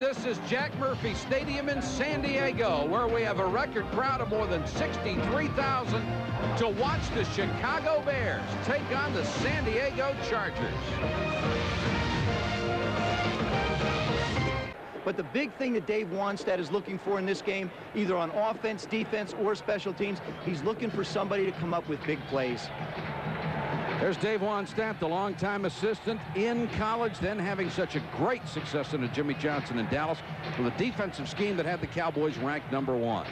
This is Jack Murphy Stadium in San Diego, where we have a record crowd of more than 63,000 to watch the Chicago Bears take on the San Diego Chargers. But the big thing that Dave Wannstedt is looking for in this game, either on offense, defense, or special teams, he's looking for somebody to come up with big plays. There's Dave Wannstedt, the longtime assistant in college, then having such a great success under Jimmy Johnson in Dallas with a defensive scheme that had the Cowboys ranked #1.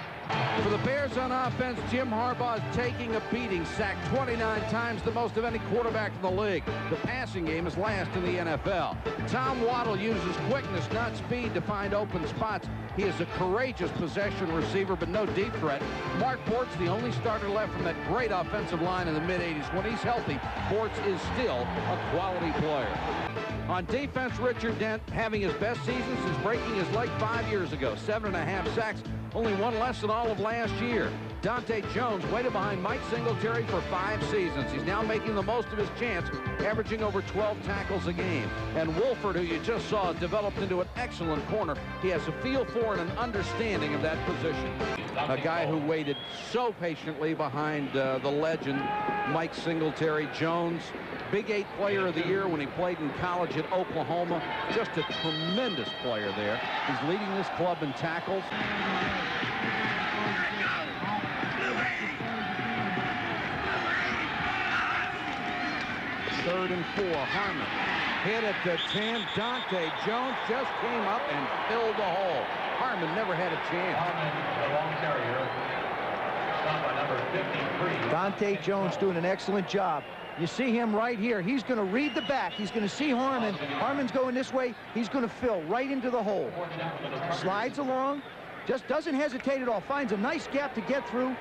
For the Bears on offense, Jim Harbaugh is taking a beating, sacked 29 times, the most of any quarterback in the league. The passing game is last in the NFL. Tom Waddle uses quickness, not speed, to find open spots. He is a courageous possession receiver, but no deep threat. Mark Bortz, the only starter left from that great offensive line in the mid-'80s. When he's healthy, Bortz is still a quality player. On defense, Richard Dent having his best season since breaking his leg 5 years ago. 7.5 sacks, only one less than all of last year. Dante Jones waited behind Mike Singletary for 5 seasons. He's now making the most of his chance, averaging over 12 tackles a game. And Wolford, who you just saw, developed into an excellent corner. He has a feel for and an understanding of that position. A guy who waited so patiently behind the legend, Mike Singletary. Jones, Big 8 player of the year when he played in college at Oklahoma. Just a tremendous player there. He's leading this club in tackles. Third and 4, Harmon hit at the 10. Dante Jones just came up and filled the hole. Harmon never had a chance. The long carrier, stopped by number 53. Dante Jones doing an excellent job. You see him right here. He's going to read the back. He's going to see Harmon. Harmon's going this way. He's going to fill right into the hole. Slides along. Just doesn't hesitate at all. Finds a nice gap to get through.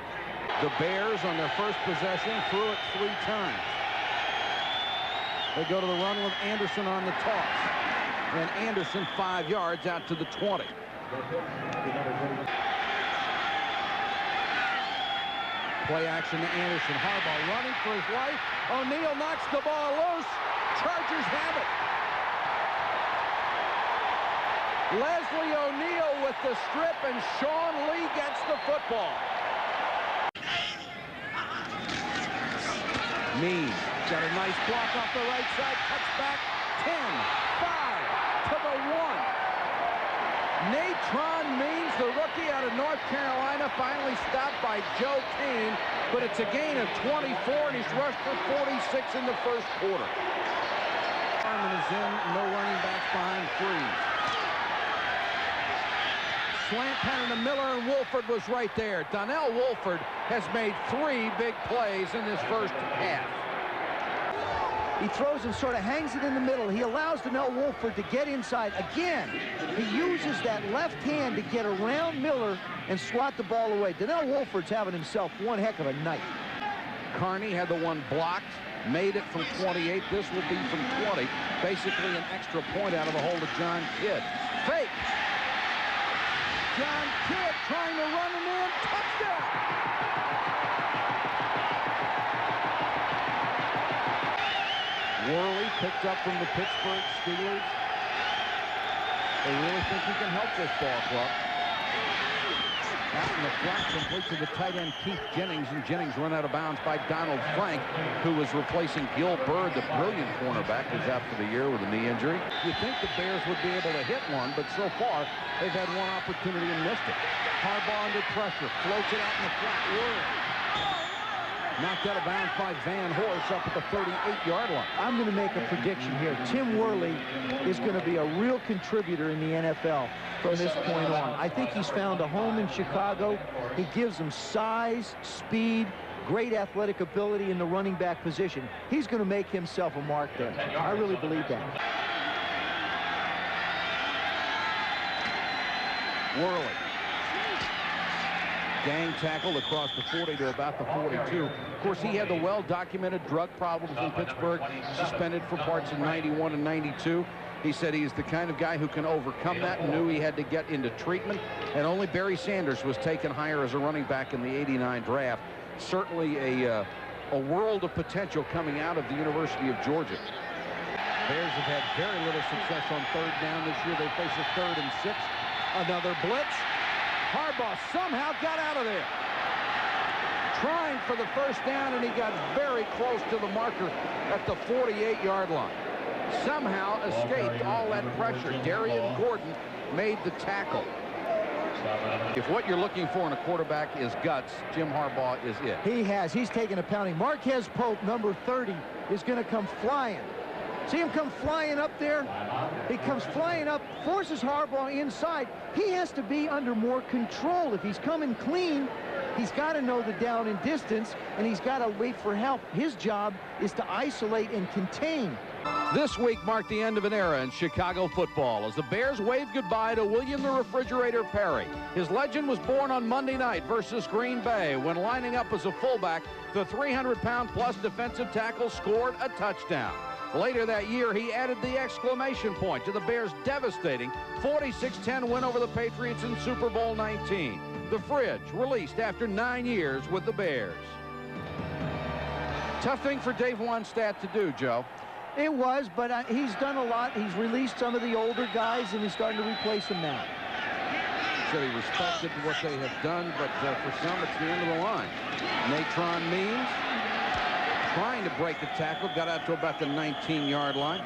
The Bears on their first possession threw it 3 times. They go to the run with Anderson on the toss. And Anderson 5 yards out to the 20. Play action to Anderson. Harbaugh running for his life. O'Neal knocks the ball loose. Chargers have it. Leslie O'Neal with the strip, and Sean Lee gets the football. Means got a nice block off the right side. Cuts back. 10, 5 to the 1. Natron Means, the rookie out of North Carolina, finally stopped by Joe Kane, but it's a gain of 24, and he's rushed for 46 in the first quarter. Harmon is in, no running backs behind Freeze. Slant pattern to Miller, and Wolford was right there. Donnell Wolford has made 3 big plays in this first half. He throws and sort of hangs it in the middle. He allows Donnell Wolford to get inside. Again, he uses that left hand to get around Miller and swat the ball away. Donnell Wolford's having himself one heck of a night. Carney had the one blocked, made it from 28. This will be from 20. Basically an extra point out of the hole to John Kidd. Fake. John Kidd trying to run him in. Touchdown. Worley picked up from the Pittsburgh Steelers. They really think he can help this ball club. Out in the flat, complete to the tight end Keith Jennings, and Jennings run out of bounds by Donald Frank, who was replacing Gil Byrd, the brilliant cornerback, who's out for the year with a knee injury. You'd think the Bears would be able to hit one, but so far they've had one opportunity and missed it. Harbaugh under pressure, floats it out in the flat. Worley knocked out of bounds by Van Horst up at the 38-yard line. I'm going to make a prediction here. Tim Worley is going to be a real contributor in the NFL from this point on. I think he's found a home in Chicago. He gives them size, speed, great athletic ability in the running back position. He's going to make himself a mark there. I really believe that. Worley. Gang tackled across the 40 to about the 42. Of course, he had the well-documented drug problems in Pittsburgh, suspended for parts of 91 and 92. He said he's the kind of guy who can overcome that and knew he had to get into treatment. And only Barry Sanders was taken higher as a running back in the '89 draft. Certainly a world of potential coming out of the University of Georgia. Bears have had very little success on third down this year. They face a 3rd and 6. Another blitz. Harbaugh somehow got out of there. Trying for the first down, and he got very close to the marker at the 48-yard line. Somehow escaped all that pressure. Darian Gordon made the tackle. If what you're looking for in a quarterback is guts, Jim Harbaugh is it. He's taken a pounding. Marquez Pope, number 30, is going to come flying. See him come flying up there? He comes flying up, forces Harbaugh inside. He has to be under more control. If he's coming clean, he's got to know the down and distance, and he's got to wait for help. His job is to isolate and contain. This week marked the end of an era in Chicago football as the Bears waved goodbye to William the Refrigerator Perry. His legend was born on Monday night versus Green Bay when lining up as a fullback, the 300-pound-plus defensive tackle scored a touchdown. Later that year, he added the exclamation point to the Bears' devastating 46-10 win over the Patriots in Super Bowl 19. The Fridge released after 9 years with the Bears. Tough thing for Dave Wannstedt to do, Joe. It was, but he's done a lot. He's released some of the older guys, and he's starting to replace them now. So he respected what they have done, but for some, it's the end of the line. Natron Means trying to break the tackle, got out to about the 19-yard line.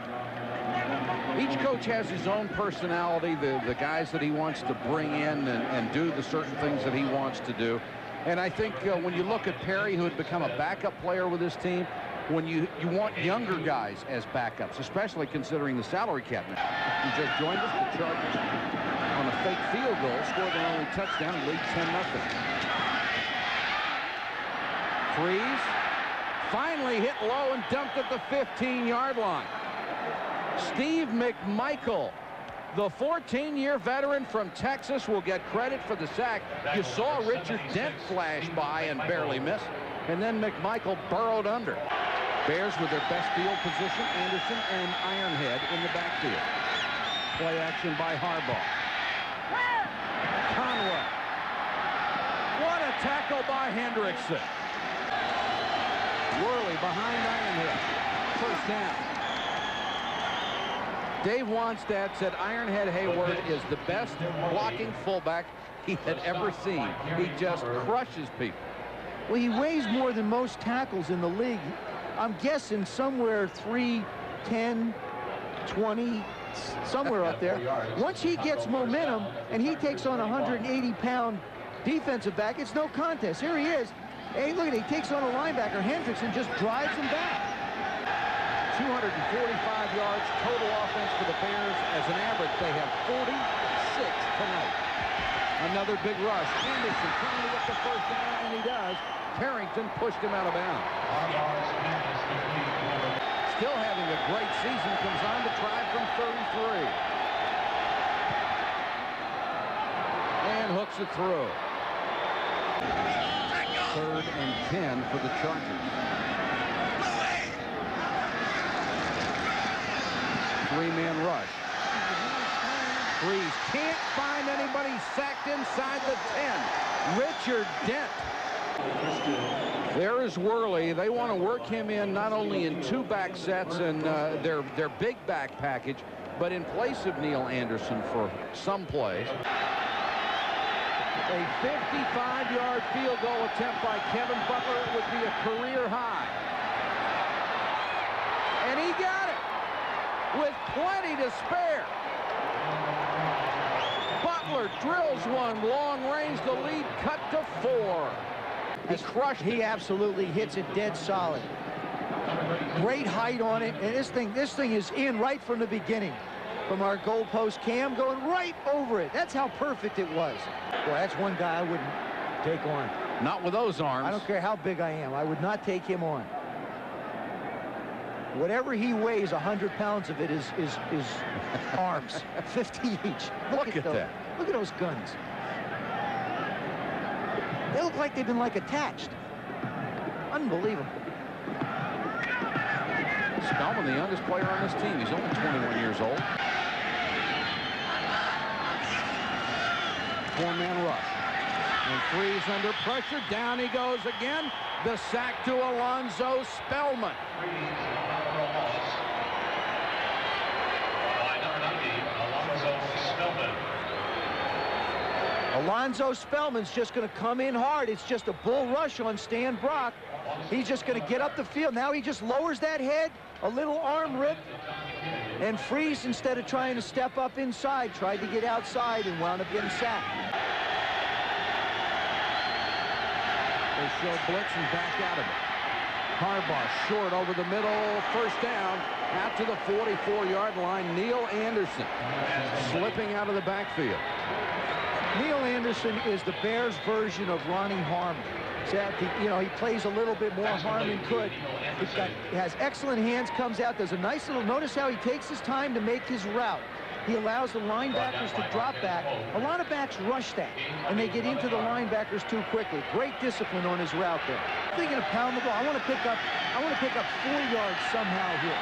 Each coach has his own personality, the guys that he wants to bring in and do the certain things that he wants to do. And I think when you look at Perry, who had become a backup player with his team, when you want younger guys as backups, especially considering the salary cap now. He just joined us, the Chargers, on a fake field goal, scored their only touchdown and lead 10-0. Freeze. Finally hit low and dumped at the 15-yard line. Steve McMichael, the 14-year veteran from Texas, will get credit for the sack. You saw Richard Dent flash by and barely miss, and then McMichael burrowed under. Bears with their best field position, Anderson and Ironhead in the backfield. Play action by Harbaugh. Conway. What a tackle by Hendrickson. Worley behind Ironhead. First down. Dave Wannstedt said Ironhead Hayward is the best blocking fullback he had ever seen. He just crushes people. Well, he weighs more than most tackles in the league. I'm guessing somewhere 310, 20, somewhere up there. Once he gets momentum and he takes on a 180-pound defensive back, it's no contest. Here he is. Hey, look at it. He takes on a linebacker. Hendrickson just drives him back. 245 yards total offense for the Bears. As an average, they have 46 tonight. Another big rush. Anderson trying to get the first down, and he does. Carrington pushed him out of bounds. Still having a great season, comes on to try from 33. And hooks it through. 3rd and 10 for the Chargers. 3-man rush. Freeze can't find anybody, sacked inside the 10. Richard Dent. There is Worley. They want to work him in not only in 2 back sets and their big back package, but in place of Neil Anderson for some plays. A 55-yard field goal attempt by Kevin Butler. It would be a career high. And he got it with plenty to spare. Butler drills one long range. The lead cut to 4. He crushed it. He absolutely hits it dead solid. Great height on it, and this thing is in right from the beginning. From our goalpost cam going right over it. That's how perfect it was. Boy, that's one guy I wouldn't take on. Not with those arms. I don't care how big I am. I would not take him on. Whatever he weighs, 100 pounds of it is arms. 50 each. Look at that. Look at those guns. They look like they've been attached. Unbelievable. Spellman, the youngest player on this team. He's only 21 years old. 4-man rush. And Freeze under pressure. Down he goes again. The sack to Alonzo Spellman. Alonzo Spellman's just going to come in hard. It's just a bull rush on Stan Brock. He's just going to get up the field. Now he just lowers that head, a little arm rip, and Freeze, instead of trying to step up inside, tried to get outside and wound up getting sacked. They show blitz and back out of it. Harbaugh short over the middle, first down, out to the 44-yard line. Neil Anderson slipping out of the backfield. Neil Anderson is the Bears version of Ronnie Harmon. He plays a little bit more Harmon could. He has excellent hands, comes out, does a nice little, notice how he takes his time to make his route. He allows the linebackers to drop back. A lot of backs rush that, and they get into the linebackers too quickly. Great discipline on his route there. I'm thinking of pound the ball. I want to pick up 4 yards somehow here.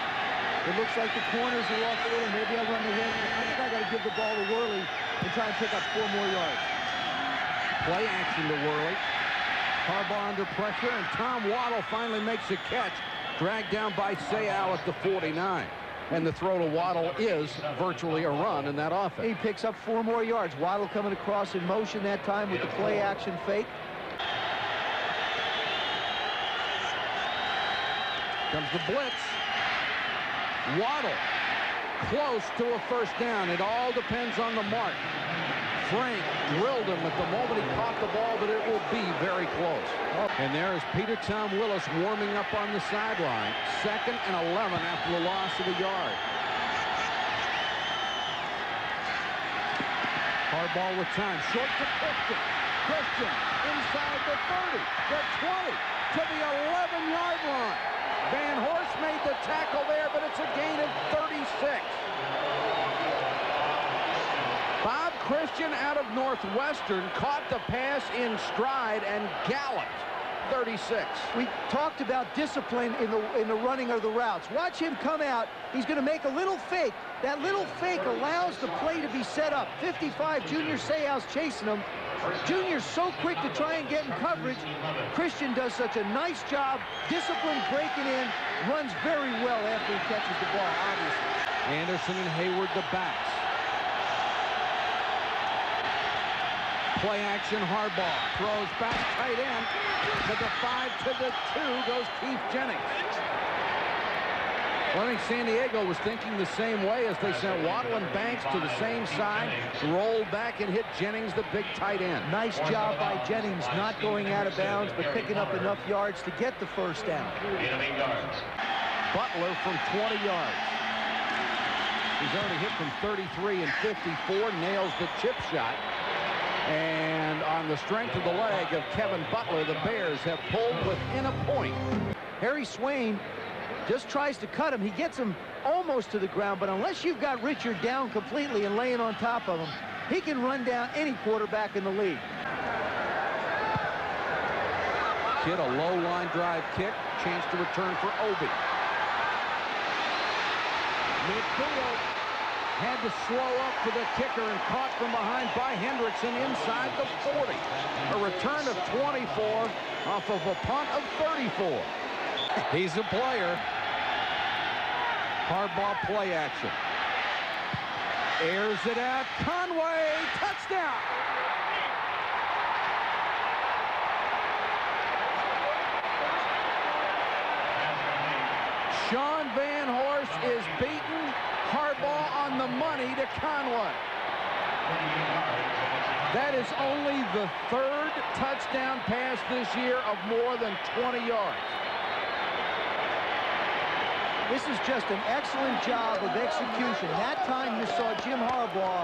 It looks like the corners are off a little. Maybe I'll run the head. I think I got to give the ball to Worley and try and pick up 4 more yards. Play action to Worley. Harbaugh under pressure, and Tom Waddle finally makes a catch. Dragged down by Sayal at the 49. And the throw to Waddle is virtually a run in that offense. He picks up 4 more yards. Waddle coming across in motion that time with the play action fake. Comes the blitz. Waddle close to a first down. It all depends on the mark. Frank drilled him at the moment he caught the ball, but it will be very close. And there is Peter Tom Willis warming up on the sideline. 2nd and 11 after the loss of a yard. Harbaugh with time. Short to Christian. Christian inside the 30, the 20, to the 11-yard line. Van Horst made the tackle there, but it's a gain of 36. Bob Christian out of Northwestern caught the pass in stride and galloped. 36. We talked about discipline in the running of the routes. Watch him come out. He's going to make a little fake. That little fake allows the play to be set up. 55, Junior Seau's chasing him. Junior's so quick to try and get in coverage. Christian does such a nice job. Discipline breaking in. Runs very well after he catches the ball, obviously. Anderson and Hayward the backs. Play action, Harbaugh throws back tight end to the 5, to the 2 goes Keith Jennings. Well, I think San Diego was thinking the same way as they sent Waddle and Banks to the same side, rolled back and hit Jennings, the big tight end. Nice job by Jennings, not going out of bounds, but picking up enough yards to get the first down. Butler from 20 yards. He's already hit from 33 and 54, nails the chip shot. And on the strength of the leg of Kevin Butler, the Bears have pulled within a point. Harry Swain just tries to cut him. He gets him almost to the ground, but unless you've got Richard down completely and laying on top of him, he can run down any quarterback in the league. Kid, a low line drive kick, chance to return for Obi. Midfield had to slow up to the kicker and caught from behind by Hendrickson inside the 40. A return of 24 off of a punt of 34. He's a player. Harbaugh play action. Airs it out. Conway, touchdown. Sean Van Horst is beaten. Harbaugh on the money to Conway. That is only the 3rd touchdown pass this year of more than 20 yards. This is just an excellent job of execution. That time you saw Jim Harbaugh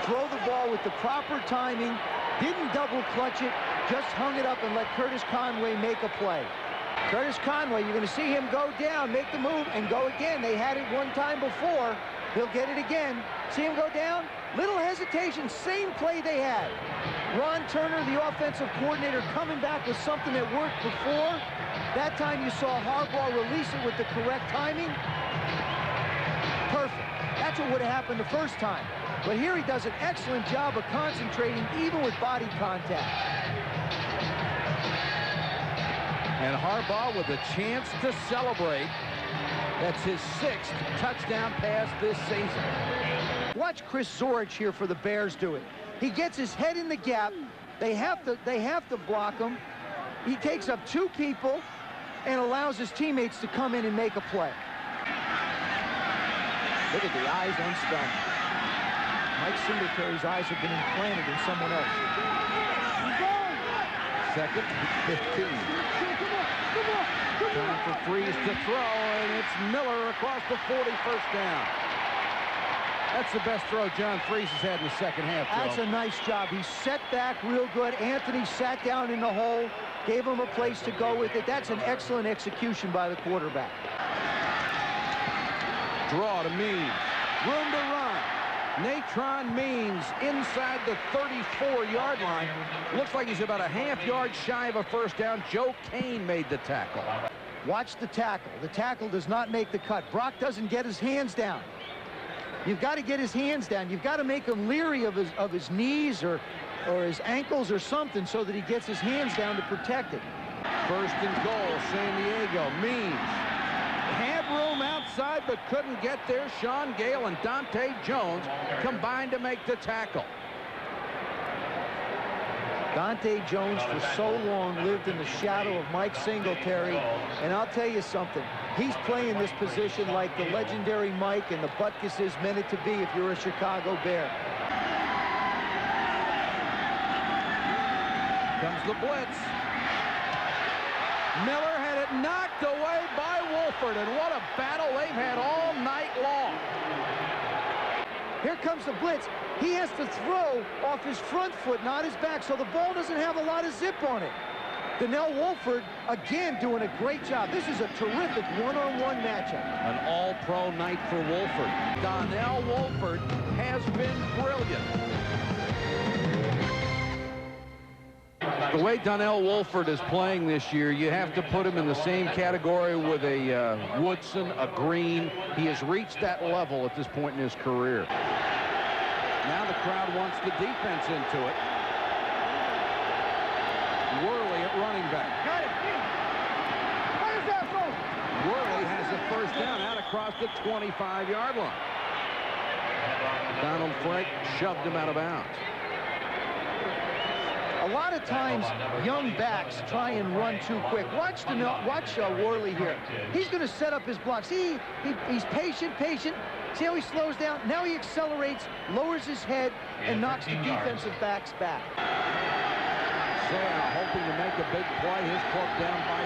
throw the ball with the proper timing, didn't double clutch it, just hung it up and let Curtis Conway make a play. Curtis Conway, you're going to see him go down, make the move, and go again. They had it one time before. He'll get it again. See him go down? Little hesitation, same play they had. Ron Turner, the offensive coordinator, coming back with something that worked before. That time you saw Harbaugh release it with the correct timing. Perfect. That's what would have happened the first time. But here he does an excellent job of concentrating even with body contact. And Harbaugh with a chance to celebrate. That's his 6th touchdown pass this season. Watch Chris Zorich here for the Bears do it. He gets his head in the gap. They have to block him. He takes up 2 people and allows his teammates to come in and make a play. Look at the eyes unstunned. Mike Singletary's eyes have been implanted in someone else. Second, 15. Time for Freeze to throw, and it's Miller across the 40, first down. That's the best throw John Freeze has had in the second half, Joe. That's a nice job. He set back real good. Anthony sat down in the hole, gave him a place to go with it. That's an excellent execution by the quarterback. Draw to Means. Room to run. Natron Means inside the 34-yard line. Looks like he's about a half-yard shy of a first down. Joe Kane made the tackle. Watch the tackle. The tackle does not make the cut. Brock doesn't get his hands down. You've got to get his hands down. You've got to make him leery of his knees or his ankles or something so that he gets his hands down to protect it. First and goal, San Diego. Means had room outside but couldn't get there. Sean Gale and Dante Jones combined to make the tackle. Dante Jones for so long lived in the shadow of Mike Singletary, and I'll tell you something, he's playing this position like the legendary Mike and the Butkus is meant it to be if you're a Chicago Bear. Comes the blitz. Miller had it knocked away by Wolford, and what a battle they've had all night long. Here comes the blitz. He has to throw off his front foot, not his back, so the ball doesn't have a lot of zip on it. Donnell Wolford, again, doing a great job. This is a terrific one-on-one matchup. An all-pro night for Wolford. Donnell Wolford has been brilliant. The way Donnell Wolford is playing this year, you have to put him in the same category with a Woodson, a Green. He has reached that level at this point in his career. Now the crowd wants the defense into it. Worley at running back. Got it. Where's that from? Worley has a first down out across the 25-yard line. Donald Frank shoved him out of bounds. A lot of times, young backs try and run too quick. Watch Worley here. He's going to set up his blocks. He's patient. See how he slows down? Now he accelerates, lowers his head, and knocks the defensive backs back. Sam hoping to make a big play. His club down by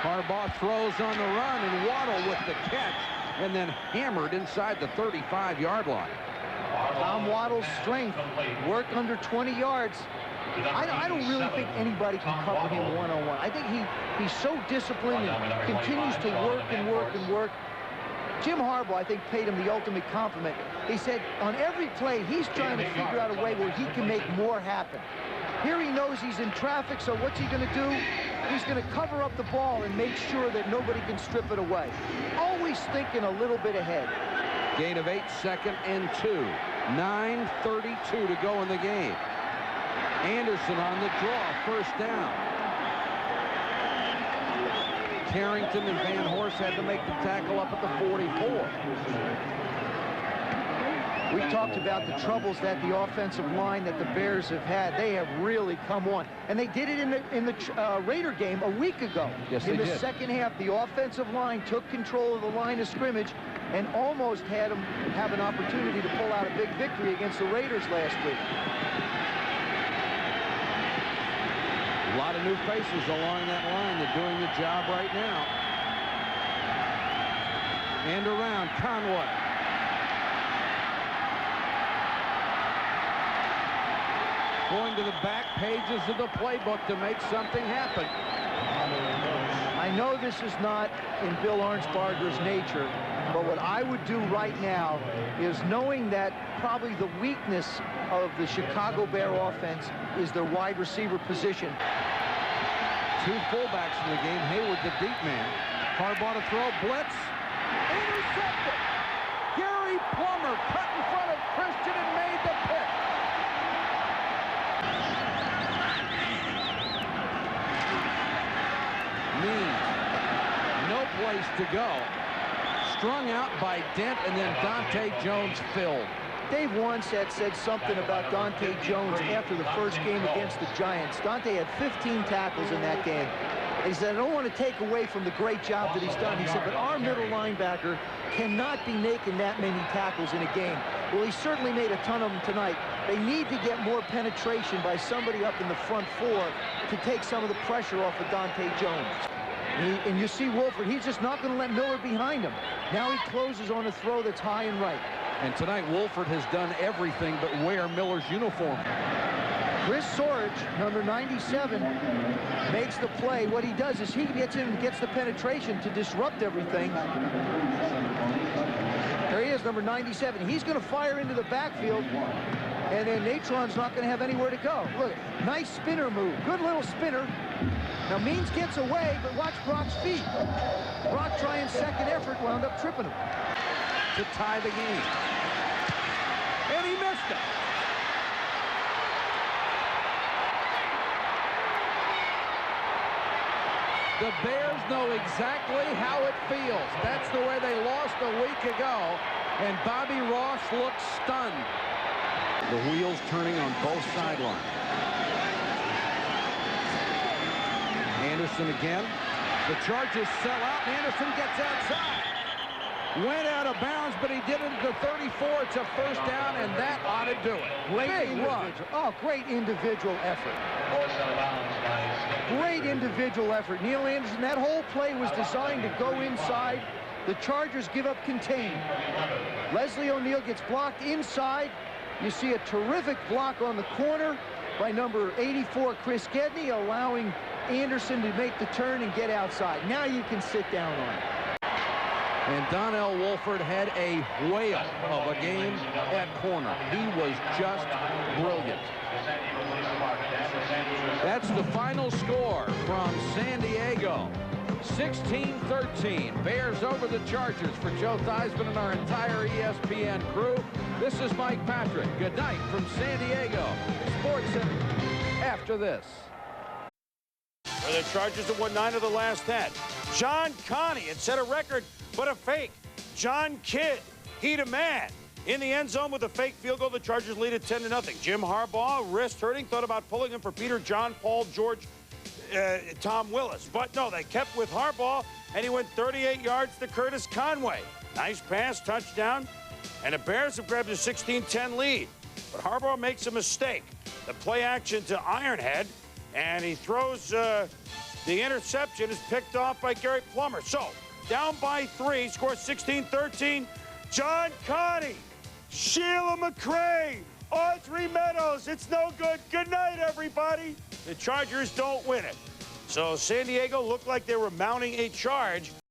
3. Harbaugh throws on the run, and Waddle with the catch, and then hammered inside the 35-yard line. Tom Waddle's strength, work under 20 yards. I don't really think anybody can cover him one-on-one. I think he's so disciplined and continues to work. Jim Harbaugh, I think, paid him the ultimate compliment. He said on every play, he's trying to figure out a way where he can make more happen. Here he knows he's in traffic, so what's he going to do? He's going to cover up the ball and make sure that nobody can strip it away. Always thinking a little bit ahead. Gain of 8, 2nd and 2. 9:32 to go in the game. Anderson on the draw, first down. Carrington and Van Horst had to make the tackle up at the 44. We talked about the troubles that the offensive line that the Bears have had. They have really come on. And they did it in the Raider game a week ago. Yes, in they the did. second half, the offensive line took control of the line of scrimmage and almost had them have an opportunity to pull out a big victory against the Raiders last week. A lot of new faces along that line. They're doing the job right now. And around Conway. Going to the back pages of the playbook to make something happen. I know this is not in Bill Arnsparger's nature, but what I would do right now is knowing that probably the weakness of the Chicago Bear offense is their wide receiver position. 2 fullbacks in the game. Hayward, the deep man. Harbaugh to throw, blitz. Intercepted. Gary Plummer cut in front of Christian and made the pick. Means no place to go. strung out by Dent, and then Dante Jones filled. Dave Wannstedt said something about Dante Jones after the first game against the Giants. Dante had 15 tackles in that game. He said, I don't want to take away from the great job that he's done. He said, but our middle linebacker cannot be making that many tackles in a game. Well, he certainly made a ton of them tonight. They need to get more penetration by somebody up in the front four to take some of the pressure off of Dante Jones. And you see Wolford, he's just not going to let Miller behind him. Now he closes on a throw that's high and right. And tonight, Wolford has done everything but wear Miller's uniform. Chris Sorge, number 97, makes the play. What he does is he gets in and gets the penetration to disrupt everything. There he is, number 97. He's going to fire into the backfield, and then Natron's not going to have anywhere to go. Look, nice spinner move. Good little spinner. Now, Means gets away, but watch Brock's feet. Brock trying second effort, wound up tripping him. To tie the game. And he missed it. The Bears know exactly how it feels. That's the way they lost a week ago, and Bobby Ross looks stunned. The wheels turning on both sidelines. Anderson again. The Chargers sell out. Anderson gets outside. Went out of bounds, but he did it at the 34. It's a first down, and that ought to do it. Big run. Oh, great individual effort. Great individual effort. Neil Anderson, that whole play was designed to go inside. The Chargers give up contain. Leslie O'Neal gets blocked inside. You see a terrific block on the corner by number 84, Chris Gedney, allowing Anderson to make the turn and get outside. Now you can sit down on it. And Donnell Wolford had a whale of a game at corner. He was just brilliant. That's the final score from San Diego. 16-13. Bears over the Chargers. For Joe Theismann and our entire ESPN crew, this is Mike Patrick. Good night from San Diego Sports Center. After this. Where the Chargers have won 9 of the last 10. John Connie had set a record, but a fake. John Kidd, heat a man. In the end zone with a fake field goal, the Chargers lead at 10-0. Jim Harbaugh, wrist hurting, thought about pulling him for Peter, John, Paul, George, Tom Willis. But no, they kept with Harbaugh, and he went 38 yards to Curtis Conway. Nice pass, touchdown, and the Bears have grabbed a 16-10 lead. But Harbaugh makes a mistake. The play action to Ironhead, and he throws the interception is picked off by Gary Plummer. So, down by 3, scores 16-13. John Connie, Sheila McCray, Audrey Meadows. It's no good. Good night, everybody. The Chargers don't win it. So San Diego looked like they were mounting a charge.